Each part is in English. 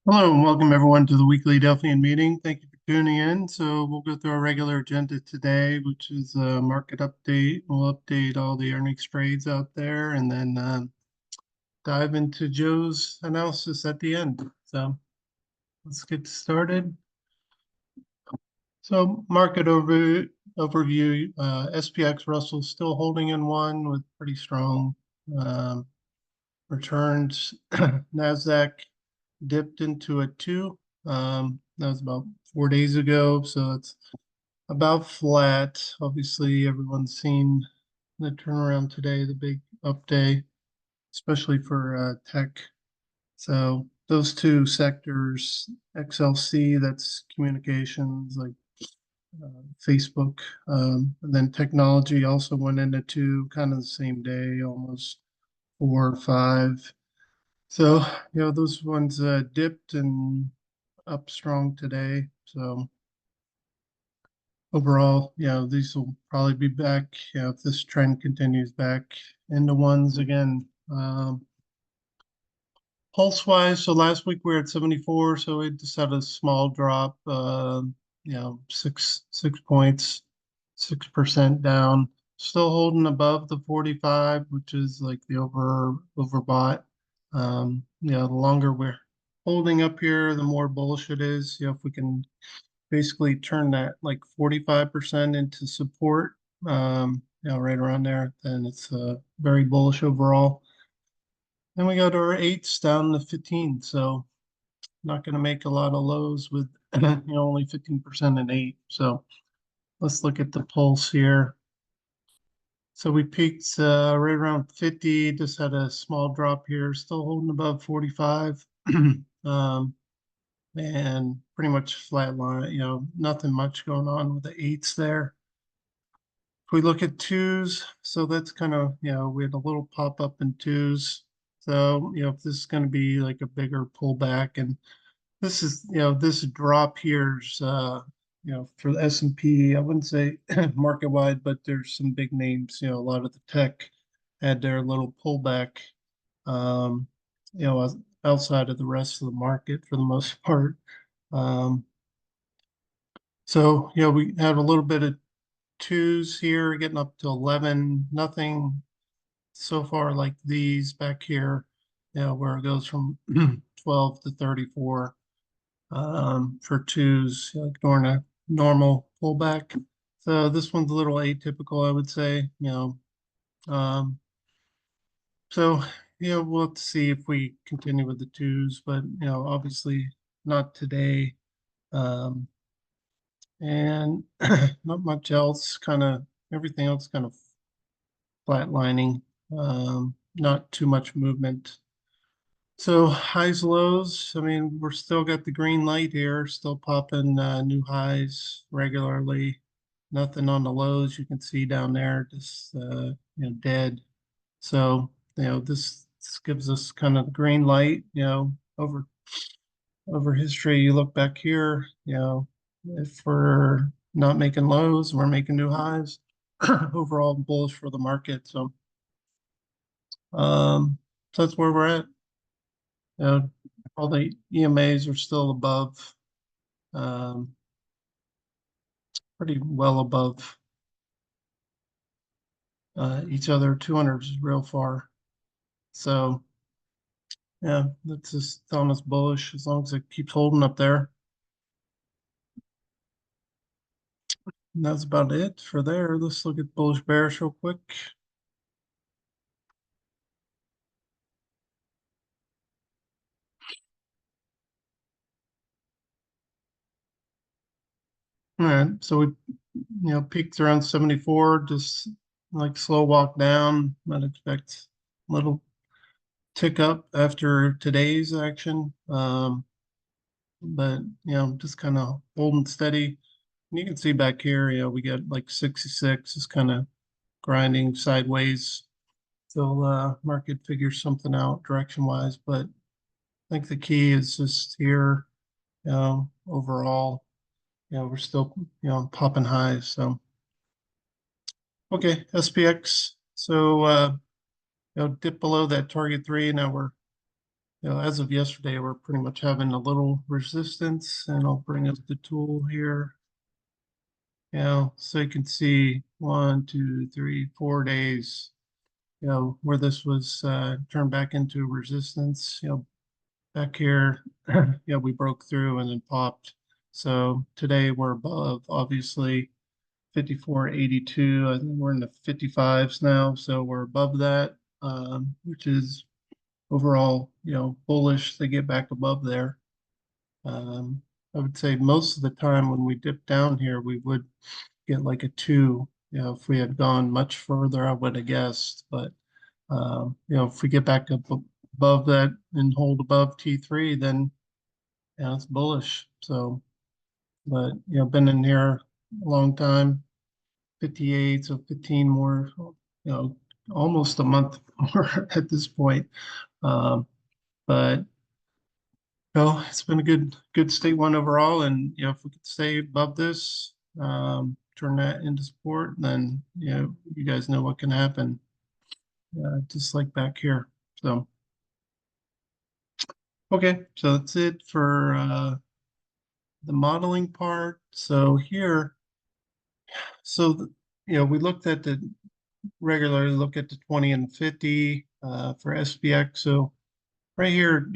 Hello and welcome everyone to the weekly Delphian meeting. Thank you for tuning in. So we'll go through our regular agenda today, which is a market update. We'll update all the earnings trades out there and then dive into Joe's analysis at the end. So let's get started. So overview, SPX Russell still holding in one with pretty strong um, returns. NASDAQ dipped into a two. That was about 4 days ago, so it's about flat. Obviously, everyone's seen the turnaround today, the big up day, especially for tech. So those two sectors, XLC, that's communications like Facebook, and then technology also went into two, kind of the same day, almost 4 or 5. So, those ones dipped and up strong today. So overall, these will probably be back, if this trend continues back into ones again. Pulse wise, so last week we were at 74, so we just had a small drop, 6 points, 6% down. Still holding above the 45, which is like the overbought. The longer we're holding up here, the more bullish it is. If we can basically turn that like 45% into support, right around there, then it's very bullish overall. Then we got our eights down to 15, so not going to make a lot of lows with only 15% in eight. So let's look at the pulse here. So we peaked right around 50, just had a small drop here, still holding above 45. um, and pretty much flat line, nothing much going on with the eights there. If we look at twos, so that's kind of, we had a little pop up in twos. So, if this is going to be like a bigger pullback, and this is, this drop here's, for the S&P, I wouldn't say market wide, but there's some big names, a lot of the tech had their little pullback, um, you know, outside of the rest of the market for the most part. Um, so, we had a little bit of twos here, getting up to 11. Nothing so far like these back here, where it goes from 12 to 34 for twos, ignoring a normal pullback. So this one's a little atypical, I would say. Um, so we'll have to see if we continue with the twos, but obviously not today. Um, and not much else. Kind of everything else kind of flatlining. Not too much movement. So highs, lows. I mean, we're still got the green light here, still popping new highs regularly. Nothing on the lows you can see down there, just dead. So this gives us kind of the green light. Over history. You look back here. If we're not making lows, we're making new highs. Overall bullish for the market. Um, so that's where we're at. Uh, all the EMAs are still above, um, pretty well above each other. 200 is real far. So, yeah, that's just telling us bullish as long as it keeps holding up there. And that's about it for there. Let's look at bullish bearish real quick. All right, so we, peaked around 74, just like slow walk down. I'd expect a little tick up after today's action. But just kind of holding steady. And you can see back here, we got like 66 is kind of grinding sideways till market figures something out direction wise. But I think the key is just here, overall, we're still, popping highs. So, okay, SPX. So, dip below that target three. Now we're as of yesterday, we're pretty much having a little resistance, and I'll bring up the tool here. So you can see 1, 2, 3, 4 days, where this was turned back into resistance, back here, we broke through and then popped. So today we're above, obviously, 54.82. I think we're in the 55s now, so we're above that, which is overall, bullish to get back above there. Um, I would say most of the time when we dip down here, we would get like a two. If we had gone much further, I would have guessed. But if we get back up above that and hold above T3, then it's bullish. So, but been in here a long time, 58, so 15 more, almost a month more at this point. Um, but it's been a good state one overall, and if we could stay above this, turn that into support, then you guys know what can happen, just like back here. So okay, so that's it for the modeling part. So here, so we looked at the regularly look at the 20 and 50 for SPX. So right here,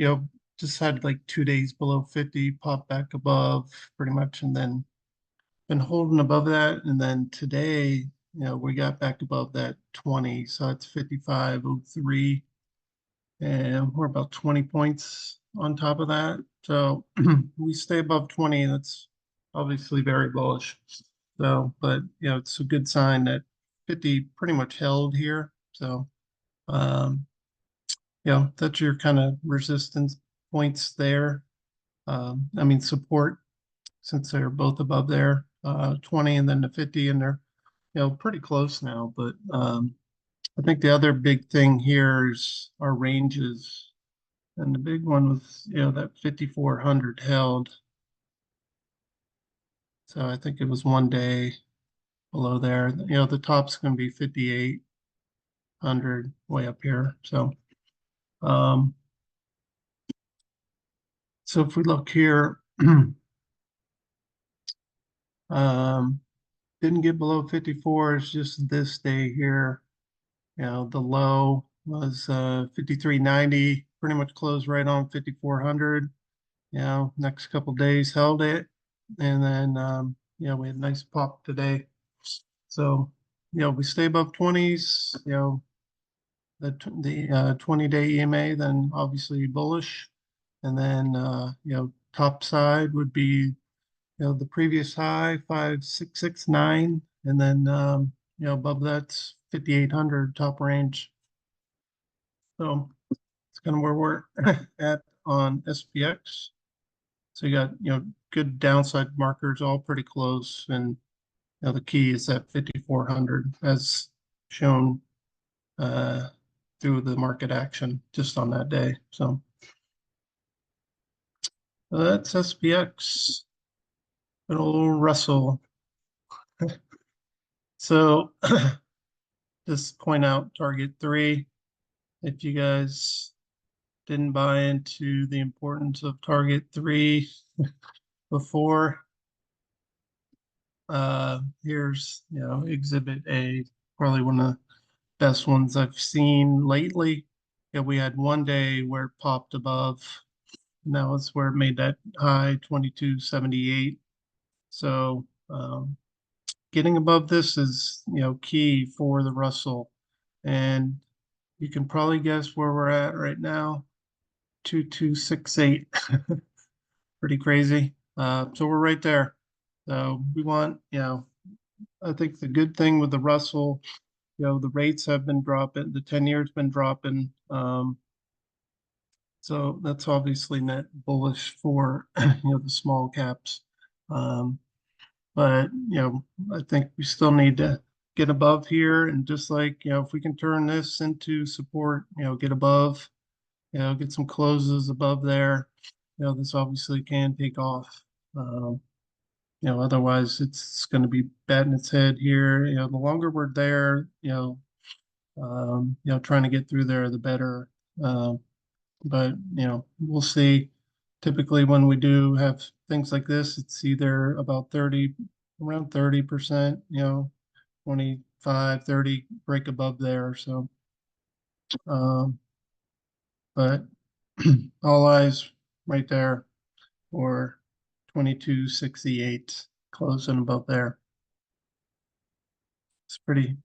just had like 2 days below 50, pop back above pretty much, and then been holding above that. And then today, we got back above that 20. So it's 55.03, and we're about 20 points on top of that. So we stay above 20. That's obviously very bullish. So, but it's a good sign that 50 pretty much held here. So, um, that's your kind of resistance points there. I mean, support, since they're both above there, 20 and then the 50, and they're, pretty close now. But I think the other big thing here is our ranges. And the big one was, that 5,400 held. So I think it was 1 day below there. The top's going to be 5,800 way up here. Um, so if we look here, um, didn't get below 54. It's just this day here. The low was 53.90, pretty much closed right on 5,400. Next couple days held it. And then, we had a nice pop today. So, we stay above 20s, the 20-day EMA, then obviously bullish. And then, top side would be, the previous high, 5,669. And then, above that's 5,800 top range. So it's kind of where we're at on SPX. So you got, good downside markers, all pretty close. And, the key is at 5,400 as shown uh, through the market action just on that day. So that's SPX, good old Russell. So just point out target 3. If you guys didn't buy into the importance of target 3 before, here's, exhibit A, probably one of the best ones I've seen lately. We had 1 day where it popped above, and that was where it made that high 2278. So getting above this is, key for the Russell. And you can probably guess where we're at right now, 2268. Pretty crazy. So we're right there. So we want, I think the good thing with the Russell, the rates have been dropping, the 10 years been dropping. So that's obviously net bullish for, the small caps. But, I think we still need to get above here, and just like, if we can turn this into support, get above, get some closes above there, this obviously can take off. Otherwise it's going to be batting its head here. The longer we're there, trying to get through there, the better. but we'll see. Typically, when we do have things like this, it's either about 30, around 30%, 25, 30 break above there. So, um, but all eyes right there for 2268 closing above there. It's pretty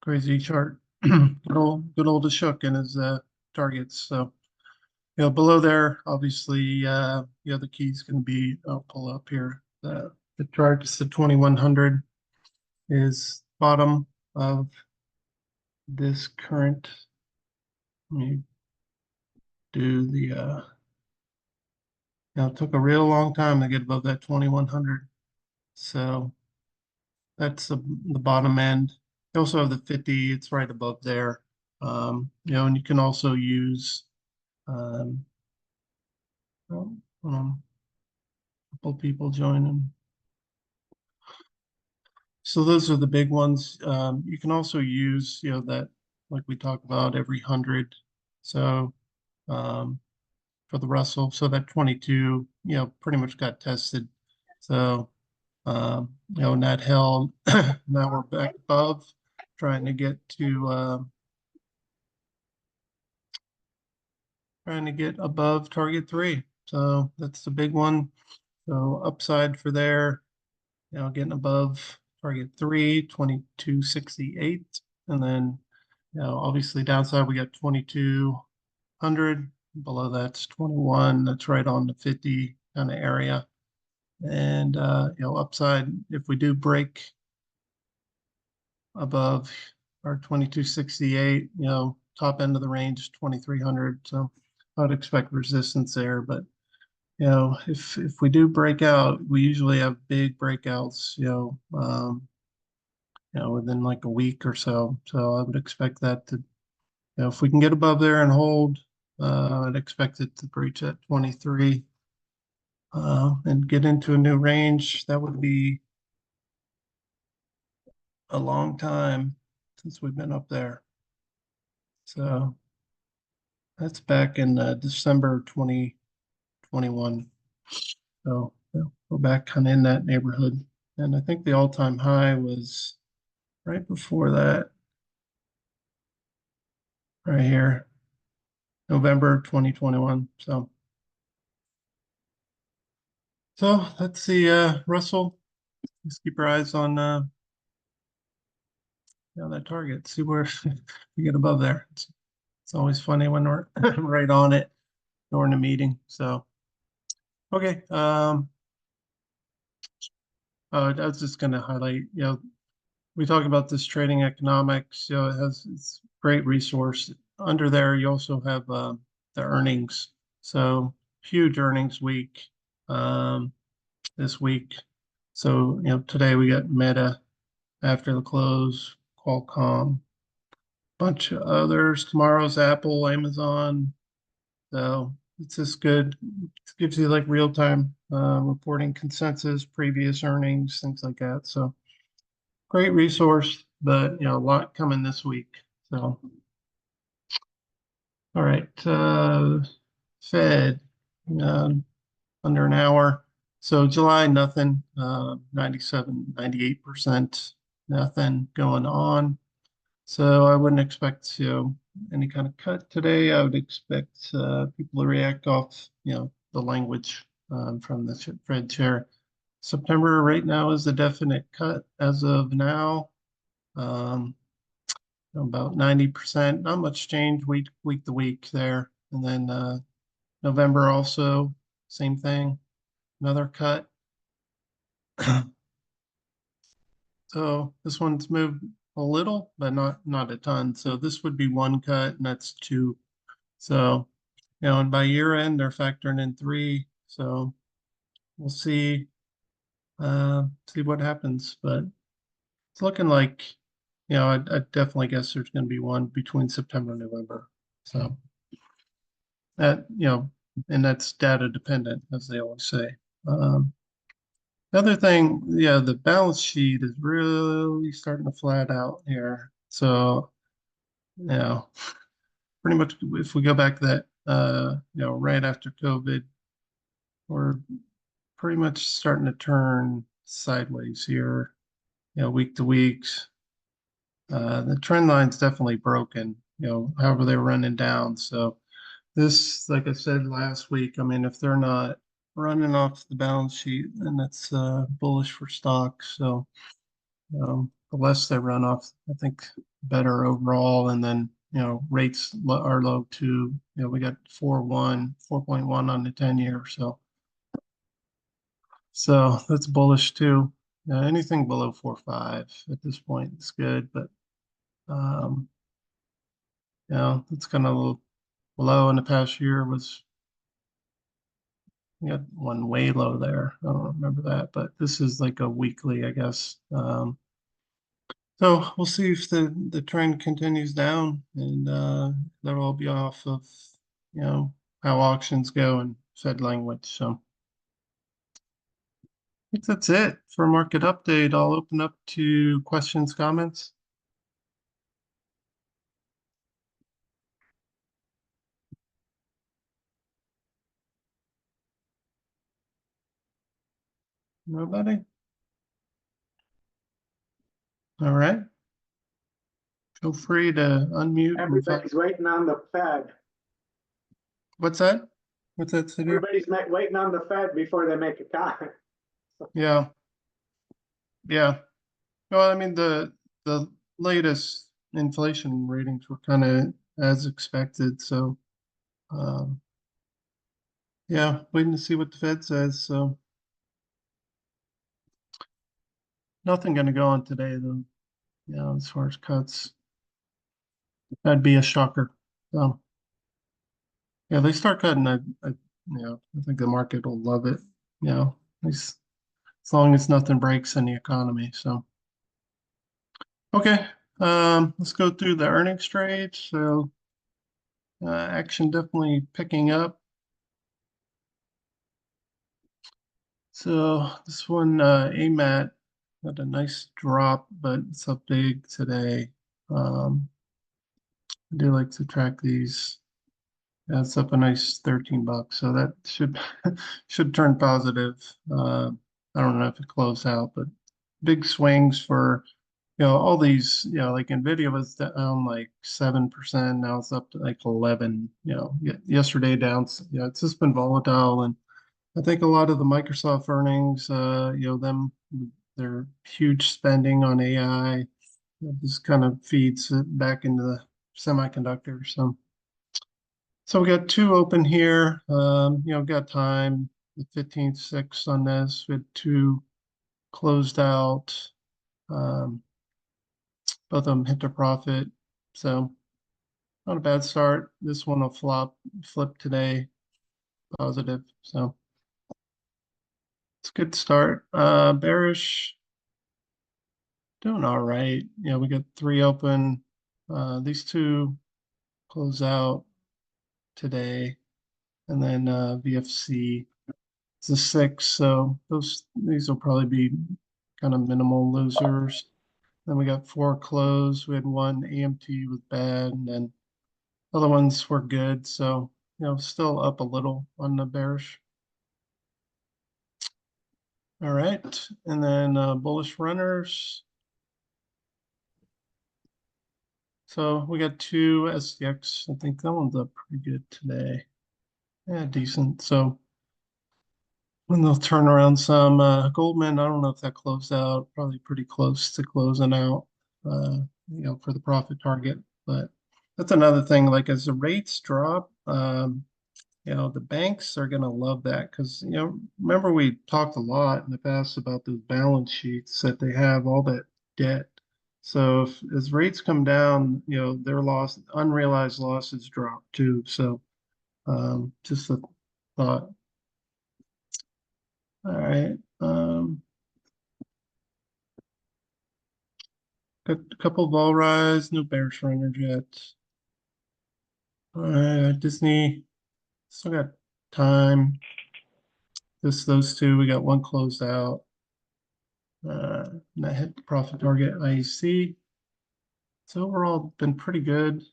crazy chart. Good old Ashok and his targets. So, below there, obviously, the key is going to be, I'll pull up here. The chart is the 2100 is bottom of this current. Let me do the, it took a real long time to get above that 2100. So that's the bottom end. You also have the 50, it's right above there. And you can also use, oh, a couple people joining. So those are the big ones. You can also use, that like we talked about every 100. So um, for the Russell, so that 22, pretty much got tested. So and that held. Now we're back above, trying to get to trying to get above target 3. So that's the big one. So upside for there, getting above target 3, 2268, and then obviously downside we got 2200. Below that's 21. That's right on the 50 kind of area. And upside, if we do break above our 2268, top end of the range 2300. So I would expect resistance there, but if we do break out, we usually have big breakouts, within like a week or so. So I would expect that to, if we can get above there and hold, I'd expect it to breach at 23 and get into a new range. That would be a long time since we've been up there. So that's back in December 2021. So we're back kind of in that neighborhood. And I think the all-time high was right before that, right here, November 2021. So let's see, Russell. Just keep your eyes on that target. See where we get above there. It's always funny when we're right on it during a meeting. So okay, I was just going to highlight. We talk about this trading economics. It's a great resource. Under there, you also have the earnings. So huge earnings week this week. So today we got Meta after the close, Qualcomm, bunch of others. Tomorrow's Apple, Amazon. So it's just good. It gives you like real time reporting consensus, previous earnings, things like that. So great resource, but a lot coming this week. So all right, Fed under an hour. So July, nothing, 97, 98%, nothing going on. So I wouldn't expect any kind of cut today. I would expect people to react off the language from the Fed chair. September right now is a definite cut as of now. Um, about 90%, not much change week to week there. And then November also, same thing, another cut. So this one's moved a little, but not a ton. So this would be one cut, and that's two. So, and by year end, they're factoring in three. So we'll see what happens. But it's looking like, I definitely guess there's going to be one between September and November. So that, and that's data dependent, as they always say. Another thing, the balance sheet is really starting to flat out here. So, pretty much if we go back to that right after COVID. We're pretty much starting to turn sideways here, week to weeks. The trend line's definitely broken, however they're running down. So this, like I said last week, I mean, if they're not running off the balance sheet, then that's bullish for stocks. So the less they run off, I think better overall. And then, rates are low too. We got 4.1 on the 10-year. So that's bullish too. Anything below 4.5 at this point is good, but um, it's kind of low in the past year was we had one way low there. I don't remember that, but this is like a weekly, I guess. So we'll see if the trend continues down, and that'll all be off of you know how auctions go and Fed language. So I think that's it for market update. I'll open up to questions, comments. Nobody? All right. Feel free to unmute. Everybody's waiting on the Fed. What's that? What's that, City? Everybody's waiting on the Fed before they make a cut. Yeah. Yeah. Well, I mean, the latest inflation ratings were kind of as expected. So, um, yeah, waiting to see what the Fed says. So, nothing going to go on today, though. As far as cuts, that'd be a shocker. So, yeah, they start cutting. I think the market will love it. At least as long as nothing breaks in the economy. So, okay, let's go through the earnings trade. So, action definitely picking up. So this one, AMAT had a nice drop, but it's up big today. I do like to track these. Yeah, it's up a nice $13, so that should turn positive. I don't know if it closed out, but big swings for all these. Like Nvidia was down like 7%. Now it's up to like 11. Yesterday down. It's just been volatile, and I think a lot of the Microsoft earnings, their huge spending on AI, just kind of feeds it back into the semiconductors. So we got two open here. Got time, the 15th, 6 on this. We had two closed out. Um, both of them hit their profit. So not a bad start. This one will flip today, positive. So it's a good start. Bearish. Doing all right. Yeah, we got three open. These two close out today, and then VFC is a 6. So these will probably be kind of minimal losers. Then we got four closed. We had one AMT was bad, and then other ones were good. So still up a little on the bearish. All right, and then bullish runners. So we got two SDX. I think that one's up pretty good today. Yeah, decent. So when they'll turn around some Goldman, I don't know if that closed out. Probably pretty close to closing out. For the profit target. But that's another thing. Like as the rates drop, the banks are going to love that because remember we talked a lot in the past about those balance sheets that they have all that debt. So if as rates come down, their unrealized losses drop too. So just a thought. All right. Got a couple of vol rise, no bearish runners yet. All right, Disney, still got time. Just those two. We got one closed out. And that hit the profit target IEC. So overall, been pretty good.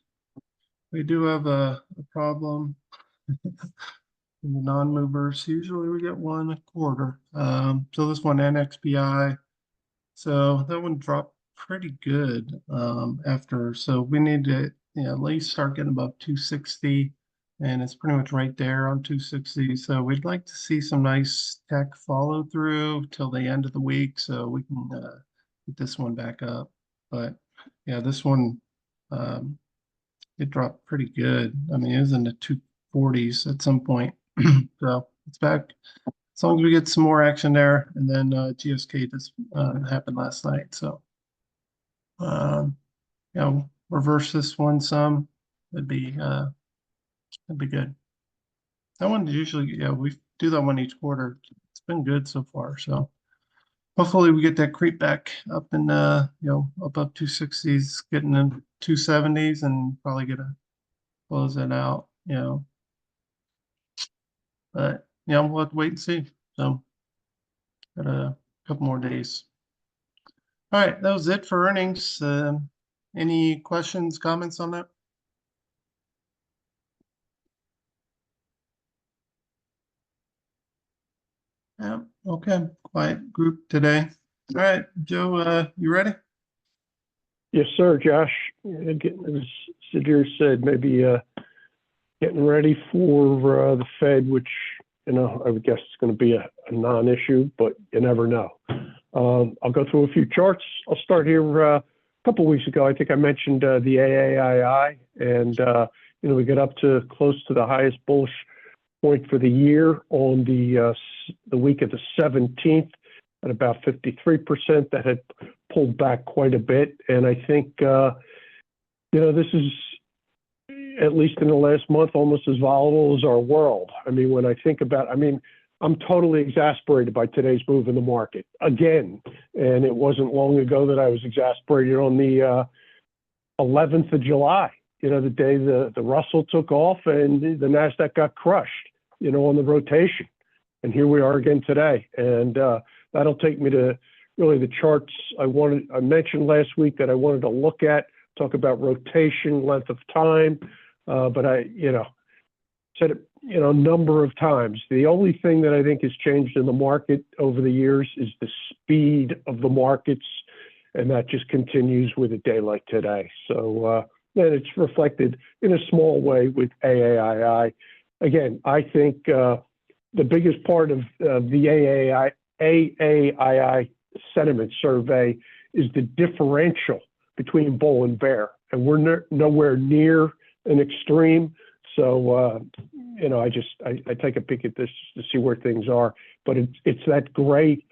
We do have a problem. And the non-movers, usually we get 1.25. So this one NXPI, so that one dropped pretty good after. So we need to, at least start getting above 260, and it's pretty much right there on 260. So we'd like to see some nice tech follow through till the end of the week, so we can get this one back up. But yeah, this one um, it dropped pretty good. I mean, it was in the 240s at some point. So it's back. As long as we get some more action there, and then GSK just happened last night. So, um, reverse this one some. That'd be uh, that'd be good. That one usually, yeah, we do that one each quarter. It's been good so far. So hopefully we get that creep back up in above 260s, getting in 270s, and probably get a close it out. But we'll have to wait and see. So got a couple more days. All right, that was it for earnings. Any questions, comments on that? Yeah, okay. Quiet group today. All right, Joe, you ready? Yes, sir, Josh. As Sadir said, maybe getting ready for the Fed, which, I would guess it's going to be a non-issue, but you never know. I'll go through a few charts. I'll start here. A couple of weeks ago, I think I mentioned the AAII, and we get up to close to the highest bullish point for the year on the week of the 17th at about 53%. That had pulled back quite a bit, and I think this is, at least in the last month, almost as volatile as our world. I mean, when I think about, I'm totally exasperated by today's move in the market again. And it wasn't long ago that I was exasperated on the 11th of July, the day the Russell took off and the NASDAQ got crushed, on the rotation. And here we are again today. And that'll take me to really the charts I mentioned last week that I wanted to look at, talk about rotation, length of time. But I, said it, a number of times. The only thing that I think has changed in the market over the years is the speed of the markets, and that just continues with a day like today. So then it's reflected in a small way with AAII. Again, I think the biggest part of the AAII sentiment survey is the differential between bull and bear, and we're nowhere near an extreme. So, I take a peek at this to see where things are, but it's that gray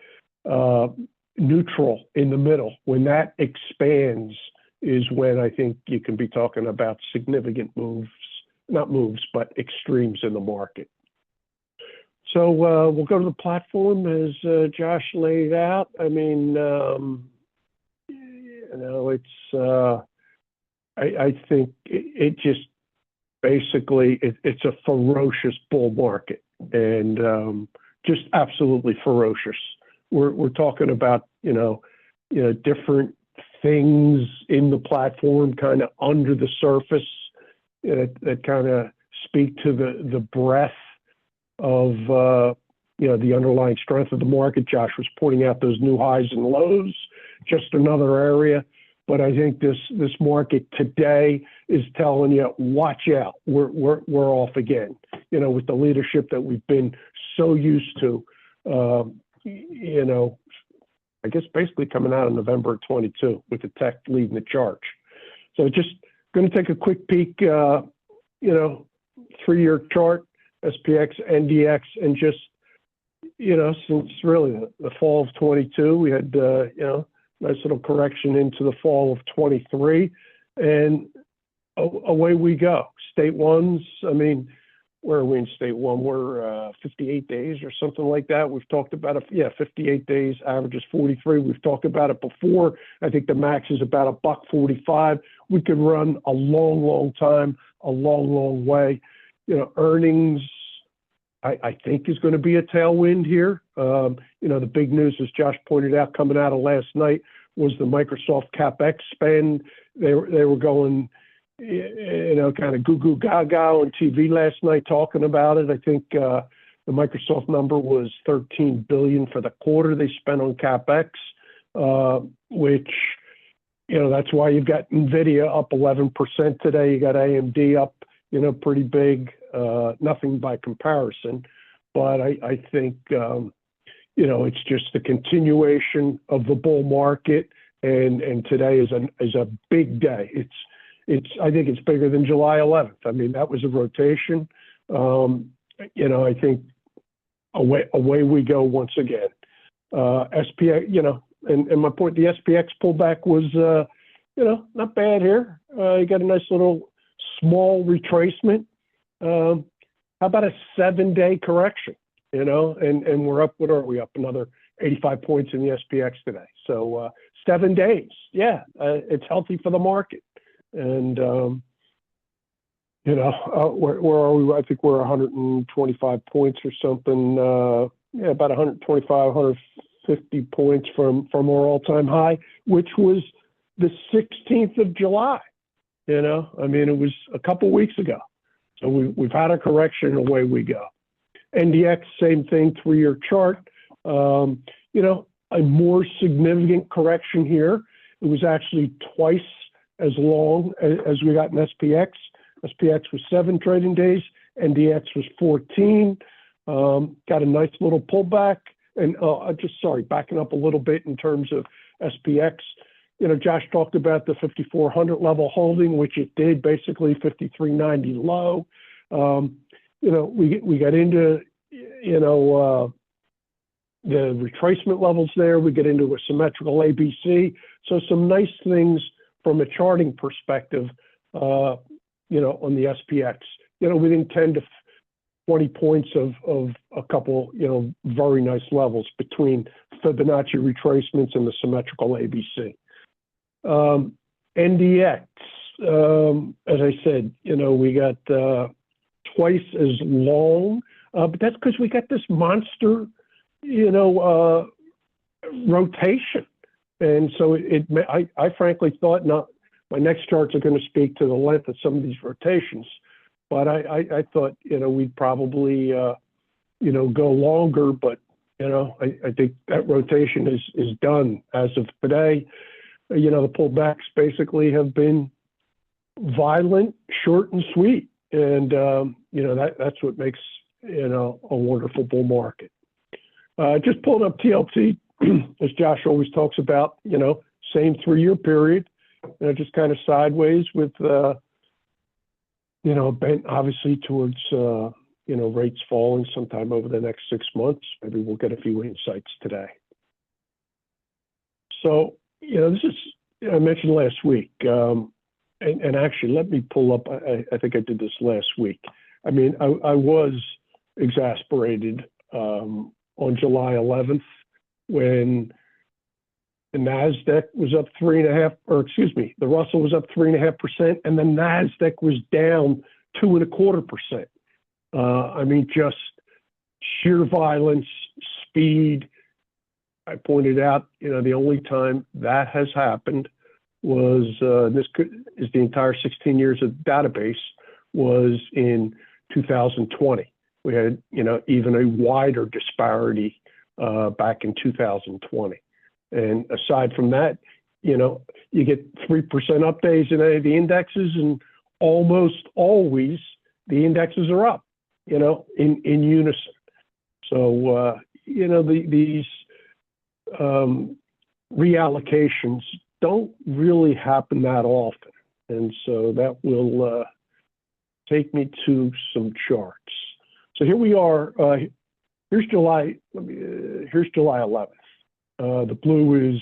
neutral in the middle. When that expands is when I think you can be talking about significant not moves, but extremes in the market. So we'll go to the platform as Josh laid out. I mean, I think it just basically it's a ferocious bull market, and just absolutely ferocious. We're talking about different things in the platform, kind of under the surface, that kind of speak to the breadth of the underlying strength of the market. Josh was pointing out those new highs and lows, just another area. But I think this market today is telling you, watch out, we're off again. With the leadership that we've been so used to, I guess basically coming out of November of 22 with the tech leading the charge. So just going to take a quick peek, 3-year chart, SPX, NDX, and just, since really the fall of 22, we had, nice little correction into the fall of 23, and away we go. State ones, where are we in state one? We're 58 days or something like that. We've talked about it. Yeah, 58 days, average is 43. We've talked about it before. I think the max is about $1.45. We could run a long, long time, a long, long way. Earnings, I think is going to be a tailwind here. The big news, as Josh pointed out, coming out of last night was the Microsoft CapEx spend. They were going, kind of goo goo gaga on TV last night talking about it. I think the Microsoft number was $13 billion for the quarter they spent on CapEx, which, that's why you've got NVIDIA up 11% today. You got AMD up, pretty big, nothing by comparison. But I think, it's just the continuation of the bull market. And today is a big day. I think it's bigger than July 11th. I mean, that was a rotation. I think away we go once again. SPX, and my point, the SPX pullback was, not bad here. You got a nice little small retracement. How about a 7-day correction? And we're up. What are we up? Another 85 points in the SPX today. So 7 days. Yeah, it's healthy for the market. And where are we? I think we're 125 points or something. About 125, 150 points from our all-time high, which was the 16th of July. I mean, it was a couple weeks ago. So we've had a correction, and away we go. NDX, same thing, 3-year chart. A more significant correction here. It was actually twice as long as we got in SPX. SPX was 7 trading days. NDX was 14. Got a nice little pullback. And backing up a little bit in terms of SPX. Josh talked about the 5,400 level holding, which it did, basically 5,390 low. We got into, the retracement levels there. We get into a symmetrical ABC. So some nice things from a charting perspective, on the SPX. Within 10 to 20 points of a couple, very nice levels between Fibonacci retracements and the symmetrical ABC. NDX, as I said, we got twice as long, but that's because we got this monster, rotation. And so I frankly thought my next charts are going to speak to the length of some of these rotations, but I thought, we'd probably, go longer, but, I think that rotation is done as of today. The pullbacks basically have been violent, short and sweet. And, that's what makes, a wonderful bull market. Just pulling up TLT, as Josh always talks about, same 3-year period, just kind of sideways with, bent obviously towards, rates falling sometime over the next 6 months. Maybe we'll get a few insights today. So, this is, I mentioned last week, and actually let me pull up, I think I did this last week. I mean, I was exasperated on July 11th when the NASDAQ was up 3.5%, the Russell was up 3.5%, and the NASDAQ was down 2.25%. I mean, just sheer violence, speed. I pointed out, the only time that has happened was, is the entire 16 years of database, was in 2020. We had, even a wider disparity back in 2020. And aside from that, you get 3% up days in any of the indexes, and almost always the indexes are up, in unison. So, these reallocations don't really happen that often. And so that will take me to some charts. So here we are. Here's July 11th. The blue is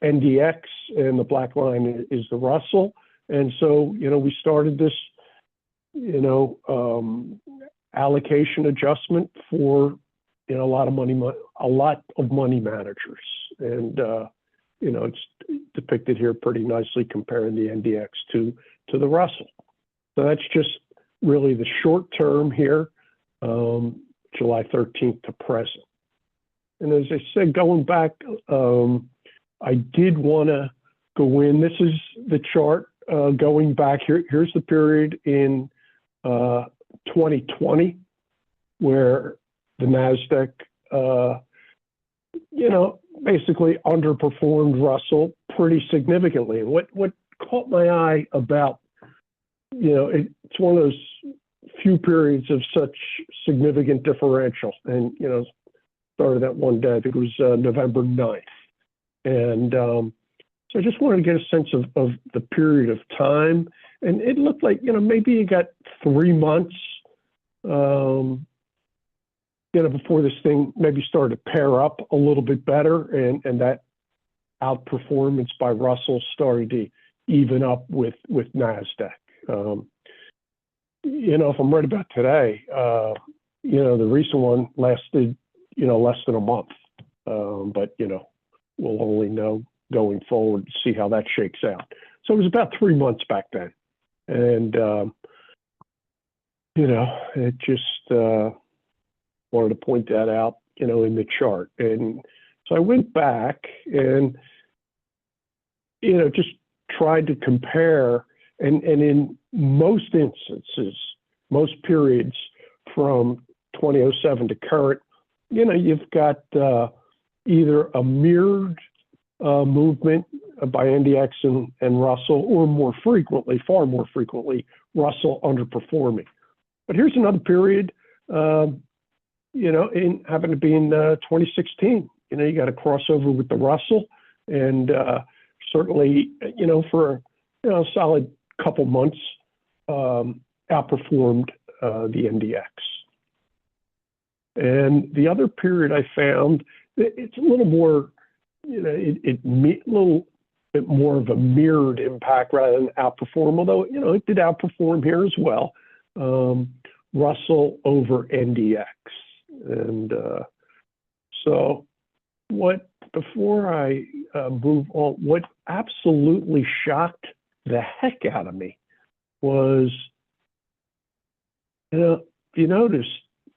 NDX and the black line is the Russell. And so, we started this, allocation adjustment for, a lot of money managers. And, it's depicted here pretty nicely comparing the NDX to the Russell. So that's just really the short term here, July 13th to present. And as I said, going back, I did want to go in. This is the chart going back here, here's the period in 2020 where the NASDAQ, basically underperformed Russell pretty significantly. And what caught my eye about, it's one of those few periods of such significant differential. And, started that one day, I think it was November 9th. And so I just wanted to get a sense of the period of time. And it looked like, maybe you got 3 months, before this thing maybe started to pair up a little bit better. And that outperformance by Russell started to even up with NASDAQ. If I'm right about today, the recent one lasted, less than a month. But, we'll only know going forward to see how that shakes out. So it was about 3 months back then. And, it just wanted to point that out, in the chart. And so I went back and, just tried to compare. And in most instances, most periods from 2007 to current, you've got either a mirrored movement by NDX and Russell, or far more frequently, Russell underperforming. But here's another period, happened to be in 2016. You got a crossover with the Russell, and certainly, for a solid couple months, outperformed the NDX. And the other period I found, it's a little more, a little bit more of a mirrored impact rather than outperform, although, it did outperform here as well. Russell over NDX. And so before I move on, what absolutely shocked the heck out of me was, you notice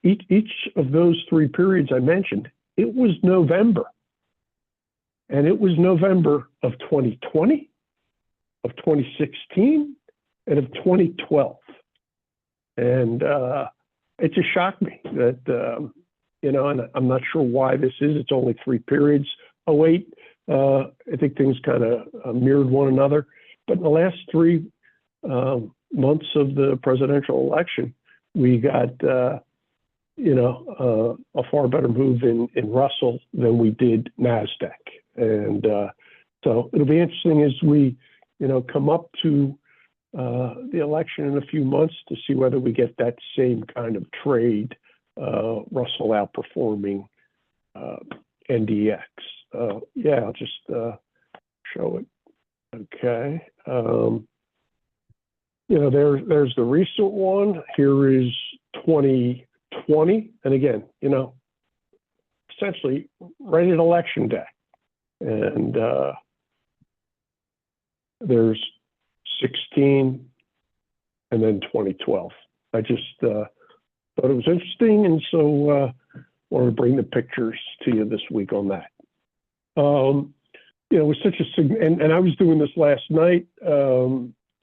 each of those 3 periods I mentioned, it was November. And it was November of 2020, of 2016, and of 2012. And it just shocked me that, and I'm not sure why this is. It's only 3 periods. 08, I think things kind of mirrored one another. But in the last 3 months of the presidential election, we got, a far better move in Russell than we did NASDAQ. And so it'll be interesting as we, come up to the election in a few months to see whether we get that same kind of trade, Russell outperforming NDX. I'll just show it. Okay. There's the recent one. Here is 2020. And again, essentially right at election day. And there's 16 and then 2012. I just thought it was interesting. And so wanted to bring the pictures to you this week on that. It was such a, and I was doing this last night,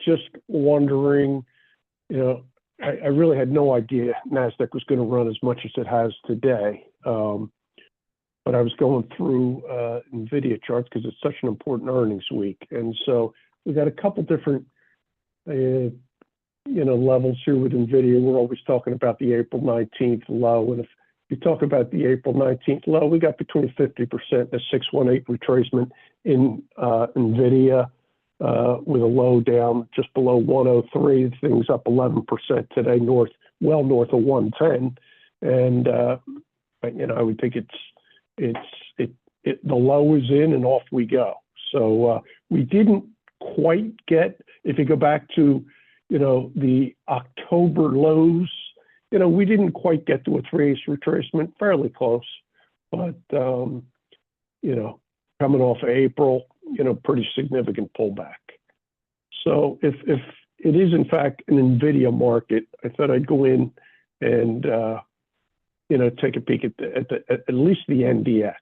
just wondering, I really had no idea NASDAQ was going to run as much as it has today. But I was going through NVIDIA charts because it's such an important earnings week. And so we got a couple different, levels here with NVIDIA. We're always talking about the April 19th low. And if you talk about the April 19th low, we got between 50% and a 618 retracement in NVIDIA with a low down just below 103. Things up 11% today, well north of 110. And, I would think the low is in and off we go. So we didn't quite get, if you go back to, the October lows, we didn't quite get to a 3/8 retracement, fairly close, but, coming off of April, pretty significant pullback. So if it is in fact an NVIDIA market, I thought I'd go in and, take a peek at least the NDX.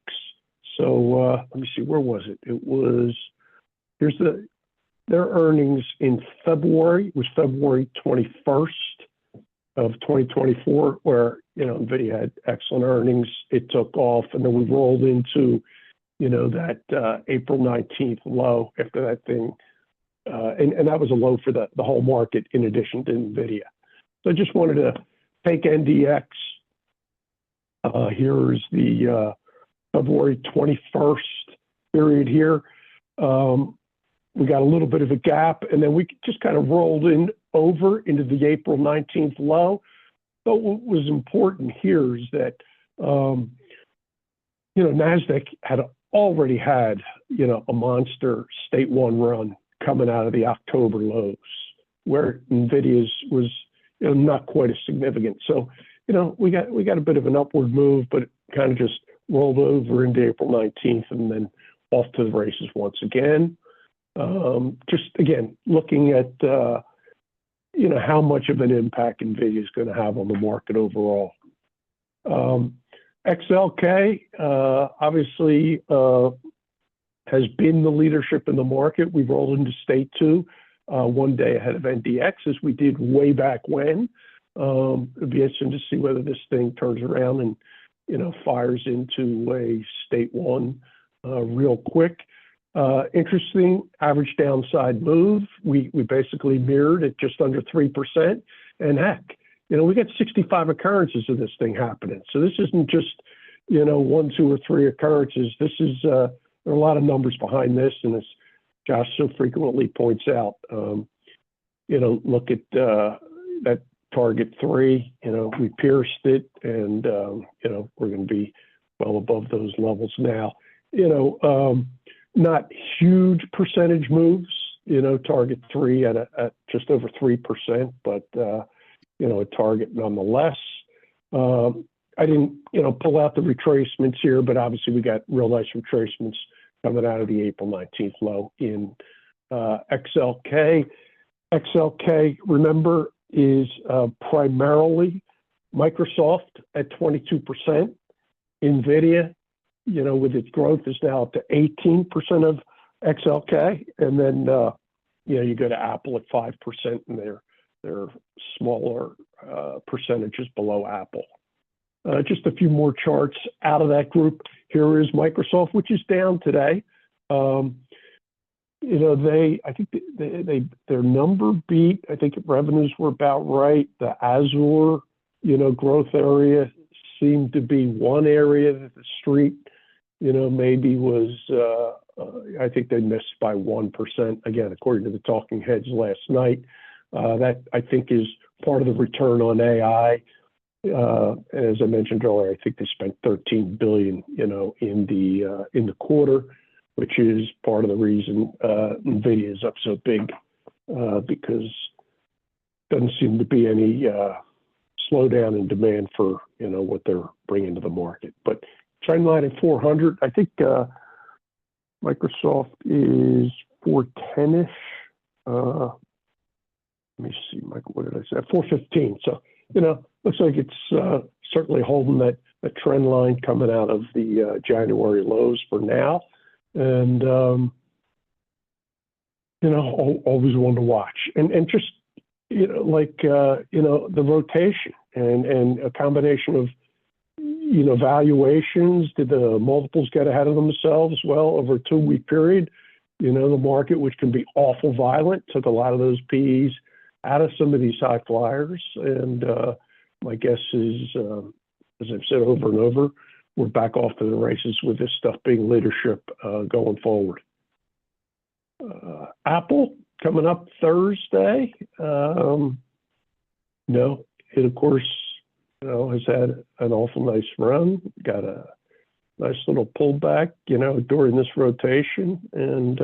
So let me see, where was it? It was, here's the their earnings in February. It was February 21st of 2024, where, NVIDIA had excellent earnings. It took off, and then we rolled into, that April 19th low after that thing. And that was a low for the whole market in addition to NVIDIA. So I just wanted to take NDX. Here is the February 21st period here. We got a little bit of a gap, and then we just kind of rolled over into the April 19th low. But what was important here is that, NASDAQ had already had, a monster state one run coming out of the October lows, where NVIDIA's was not quite as significant. So, we got a bit of an upward move, but it kind of just rolled over into April 19th and then off to the races once again. Just again, looking at, how much of an impact NVIDIA is going to have on the market overall. XLK, obviously, has been the leadership in the market. We've rolled into state two, 1 day ahead of NDX, as we did way back when. It'd be interesting to see whether this thing turns around and, fires into a state one real quick. Interesting average downside move. We basically mirrored at just under 3%. And heck, we got 65 occurrences of this thing happening. So this isn't just, 1, 2, or 3 occurrences. This is, there are a lot of numbers behind this. And as Josh so frequently points out, look at that target 3, we pierced it, and, we're going to be well above those levels now. Not huge percentage moves, target 3 at just over 3%, but, a target nonetheless. I didn't, pull out the retracements here, but obviously we got real nice retracements coming out of the April 19th low in XLK. XLK, remember, is primarily Microsoft at 22%. NVIDIA, with its growth, is now up to 18% of XLK. And then, you go to Apple at 5%, and they're smaller percentages below Apple. Just a few more charts out of that group. Here is Microsoft, which is down today. I think their number beat. I think revenues were about right. The Azure, growth area seemed to be one area that the street, maybe was, I think they missed by 1%. Again, according to the talking heads last night, that I think is part of the return on AI. As I mentioned earlier, I think they spent $13 billion, in the quarter, which is part of the reason NVIDIA is up so big, because doesn't seem to be any slowdown in demand for what they're bringing to the market. But trend line at 400, I think Microsoft is 410-ish. Let me see, Michael, what did I say? 415. So, looks like it's certainly holding that trend line coming out of the January lows for now. And, always one to watch. And just, the rotation and a combination of, valuations. Did the multiples get ahead of themselves? Well, over a 2-week period, the market, which can be awful violent, took a lot of those PEs out of some of these high flyers. And my guess is, as I've said over and over, we're back off to the races with this stuff being leadership going forward. Apple coming up Thursday. It of course, has had an awful nice run. Got a nice little pullback, during this rotation, and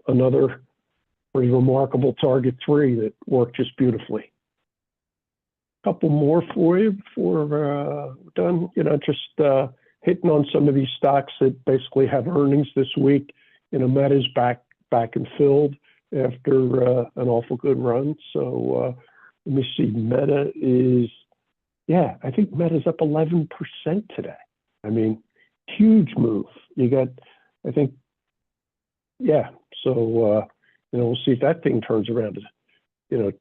another pretty remarkable target 3 that worked just beautifully. Couple more for you before we're done. Just hitting on some of these stocks that basically have earnings this week. Meta's back and filled after an awful good run. So let me see. Meta is, I think Meta's up 11% today. I mean, huge move. You got, I think, So, we'll see if that thing turns around to,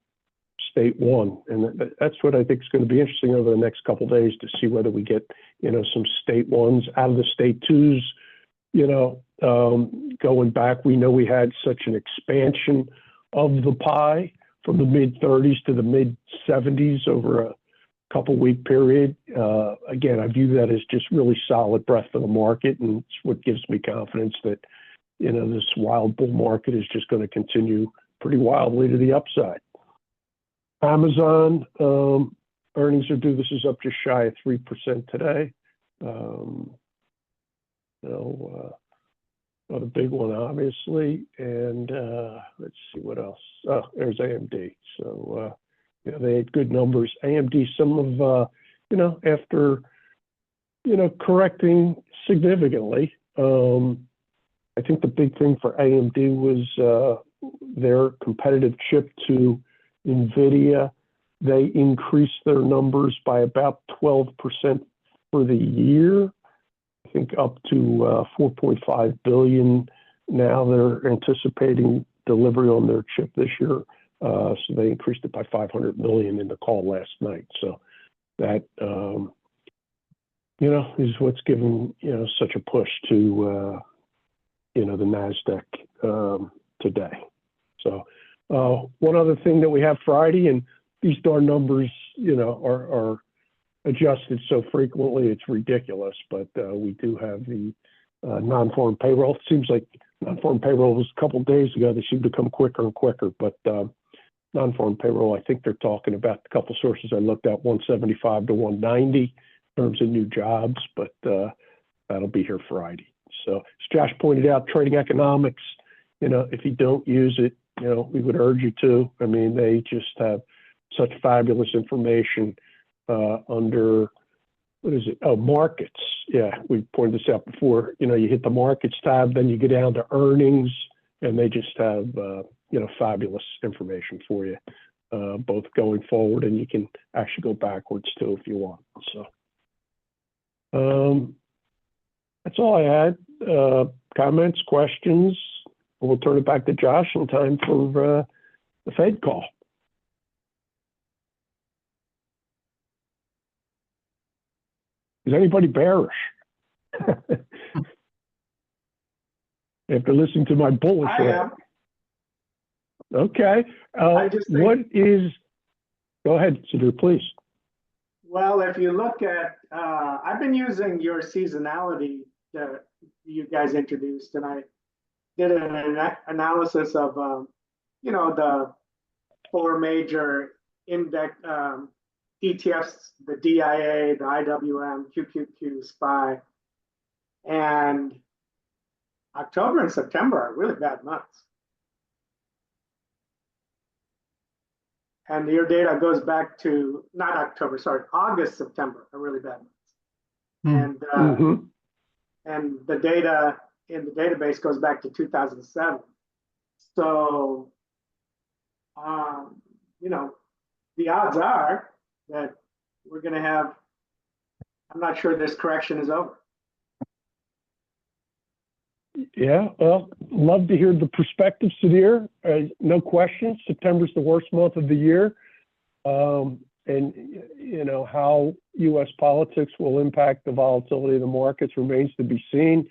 state one. And that's what I think is going to be interesting over the next couple of days, to see whether we get, some state ones out of the state twos, going back. We know we had such an expansion of the pie from the mid 30s to the mid 70s over a couple week period. Again, I view that as just really solid breadth of the market, and it's what gives me confidence that, this wild bull market is just going to continue pretty wildly to the upside. Amazon earnings are due. This is up just shy of 3% today. Not a big one, obviously. And let's see what else. Oh, there's AMD. So, they had good numbers. AMD, some of, after, correcting significantly. I think the big thing for AMD was their competitive chip to NVIDIA. They increased their numbers by about 12% for the year. I think up to 4.5 billion. Now they're anticipating delivery on their chip this year. So they increased it by 500 million in the call last night. So that, is what's given, such a push to, the NASDAQ today. So one other thing that we have Friday, and these darn numbers, are adjusted so frequently, it's ridiculous. But we do have the non-farm payroll. It seems like non-farm payroll was a couple of days ago. They seem to come quicker and quicker. But non-farm payroll, I think they're talking about, a couple of sources I looked at, 175 to 190 in terms of new jobs. But that'll be here Friday. So as Josh pointed out, trading economics, if you don't use it, we would urge you to. I mean, they just have such fabulous information under, what is it? Oh, markets. Yeah, we pointed this out before. You hit the markets tab, then you get down to earnings, and they just have, fabulous information for you, both going forward, and you can actually go backwards too if you want. So that's all I had. Comments, questions? We'll turn it back to Josh in time for the Fed call. Is anybody bearish? After listening to my bullish I rant. am. Okay. Go ahead, Sadir, please. Well, if you look at, I've been using your seasonality that you guys introduced, and I did an analysis of, the four major index ETFs, the DIA, the IWM, QQQ, SPY, and October and September are really bad months. And your data goes back to, not October, sorry, August, September are really bad months. And the data in the database goes back to 2007. So, the odds are that we're going to have, I'm not sure this correction is over. Yeah, well, love to hear the perspective, Sadir. No question, September's the worst month of the year. And, how U.S. politics will impact the volatility of the markets remains to be seen.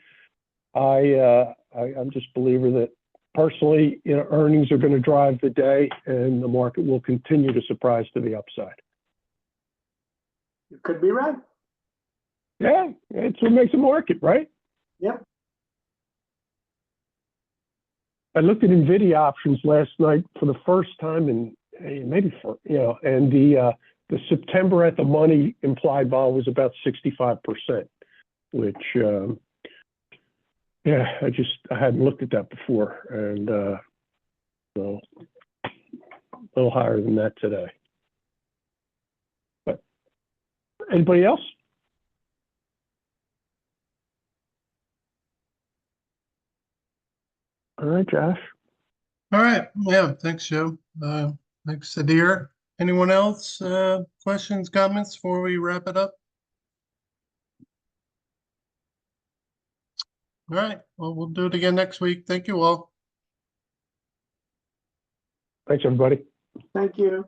I'm just a believer that personally, earnings are going to drive the day, and the market will continue to surprise to the upside. You could be right. Yeah, it's what makes a market, right? Yep. I looked at NVIDIA options last night for the first time in maybe and the September at the money implied vol was about 65%, which, I hadn't looked at that before. And so a little higher than that today. But anybody else? All right, Josh. All right. Yeah. Thanks, Joe. Thanks, Sadir. Anyone else? Questions, comments before we wrap it up? All right. Well, we'll do it again next week. Thank you all. Thanks, everybody. Thank you.